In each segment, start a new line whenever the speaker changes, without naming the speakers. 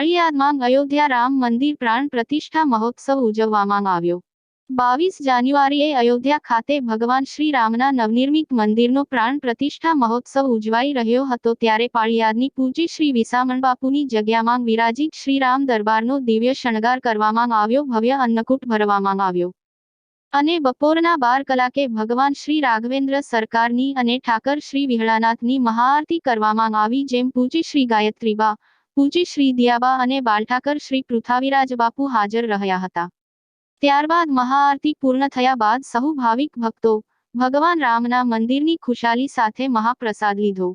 પાળિયાદમાં અયોધ્યા રામ મંદિર પ્રાણ પ્રતિષ્ઠા મહોત્સવ ઉજવવામાં આવ્યો। 22 જાન્યુઆરીએ અયોધ્યા ખાતે ભગવાન શ્રી રામના નવનિર્મિત મંદિરનો પ્રાણ પ્રતિષ્ઠા મહોત્સવ ઉજવાઈ રહ્યો હતો ત્યારે પાળિયાદની પૂજ્ય શ્રી વિસામણ બાપુની જગ્યામાં વિરાજિત શ્રીરામ દરબારનો દિવ્ય શણગાર કરવામાં આવ્યો। ભવ્ય અન્નકૂટ ભરવામાં આવ્યો અને બપોરના 12 કલાકે ભગવાન શ્રી રાઘવેન્દ્ર સરકારની અને ઠાકર શ્રી વિહળાનાથની મહાઆરતી કરવામાં આવી, જેમ પૂજ્ય શ્રી ગાયત્રીબા, પૂજ્ય શ્રી દિયાબા અને બાલઠાકર શ્રી પૃથ્વીરાજ બાપુ હાજર રહ્યા હતા। ત્યારબાદ મહાઆરતી પૂર્ણ થયા બાદ સહુ ભાવિક ભક્તો ભગવાન રામના મંદિરની ખુશાલી સાથે મહાપ્રસાદ લીધો।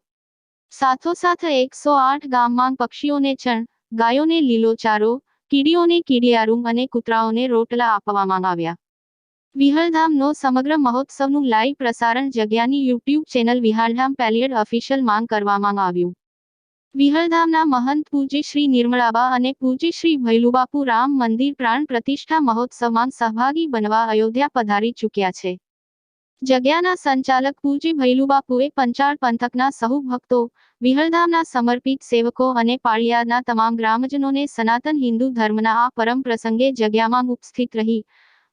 સાથોસાથ 108 ગામમાં પક્ષીઓને ચણ, ગાયોને લીલો ચારો, કીડીઓને કીડિયારું અને કૂતરાઓને રોટલા આપવામાં આવ્યા। વિહળધામનો સમગ્ર મહોત્સવનું લાઈવ પ્રસારણ જગ્યાની યુટ્યુબ ચેનલ વિહાળધામ પેલિયડ ઓફિશિયલ માંગ કરવામાં આવ્યું। વિહળધામના મહંત પૂજ્ય શ્રી નિર્મળાબા અને પૂજ્ય શ્રી ભૈલુબાપુ રામ મંદિર પ્રાણ પ્રતિષ્ઠા મહોત્સવમાં સહભાગી બનવા અયોધ્યા પધારી ચૂક્યા છે। જગ્યાના સંચાલક પૂજ્ય ભૈલુબાપુએ પંચાળ પંથકના સહુ ભક્તો, વિહળધામના સમર્પિત સેવકો અને પાળિયાદના તમામ ગ્રામજનોને સનાતન હિન્દુ ધર્મના આ પરમ પ્રસંગે જગ્યામાં ઉપસ્થિત રહી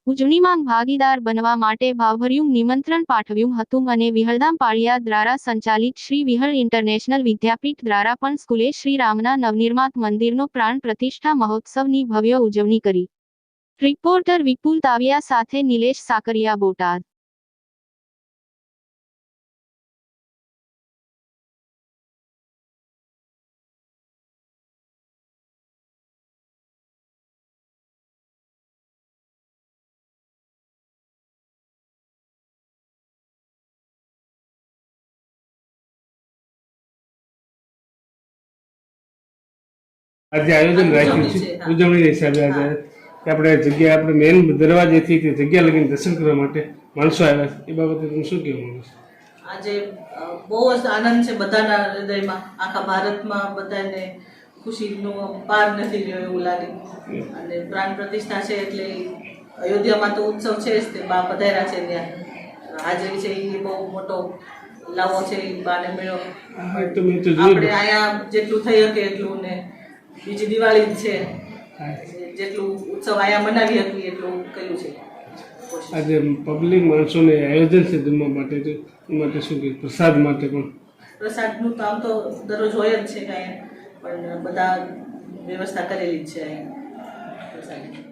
ઉજવણીમાં ભાગીદાર બનવા માટે ભાવભર્યું નિમંત્રણ પાઠવ્યું હતું અને વિહળધામ પાળિયાદ દ્વારા સંચાલિત શ્રી વિહળ ઇન્ટરનેશનલ વિદ્યાપીઠ દ્વારા પણ સ્કૂલે શ્રી રામના નવનિર્મિત મંદિરનો પ્રાણ પ્રતિષ્ઠા મહોત્સવની ભવ્ય ઉજવણી કરી। રિપોર્ટર વિપુલ તાવિયા સાથે નિલેશ સાકરિયા, બોટાદ।
आज आयोजन उजवणी हिसाबे आज આપણે જગ્યા આપણે મેન દરવાજેથી તે જગ્યા લગીને દર્શન કરવા માટે માણસો આવ્યા છે, એ બાબતે તમે શું કહેવા માંગો છો?
આજે બહુ જ આનંદ છે બધાના હૃદયમાં, આખા ભારતમાં બધાને ખુશીનો પાર નથી રહ્યો એવું લાગે। અને પ્રાણ પ્રતિષ્ઠા છે એટલે અયોધ્યામાં તો ઉત્સવ છે જ, તે બા પધાર્યા છે, ત્યાં હાજરી છે એ બહુ મોટો લાવો છે એ બાને મળ્યો। આપણે અહીંયા જેટલું થઈ શકે એટલું, ને બીજી દિવાળી છે જેટલું ઉત્સવ અહીંયા મનાવી હતી એટલું કર્યું છે।
આજે પબ્લિક માણસોને આયોજન છે જમવા માટે, તો એ માટે શું કે પ્રસાદ માટે પણ
પ્રસાદનું તો આમ તો દરરોજ હોય જ છે કાંઈ, પણ બધા વ્યવસ્થા કરેલી જ છે અહીંયા પ્રસાદની।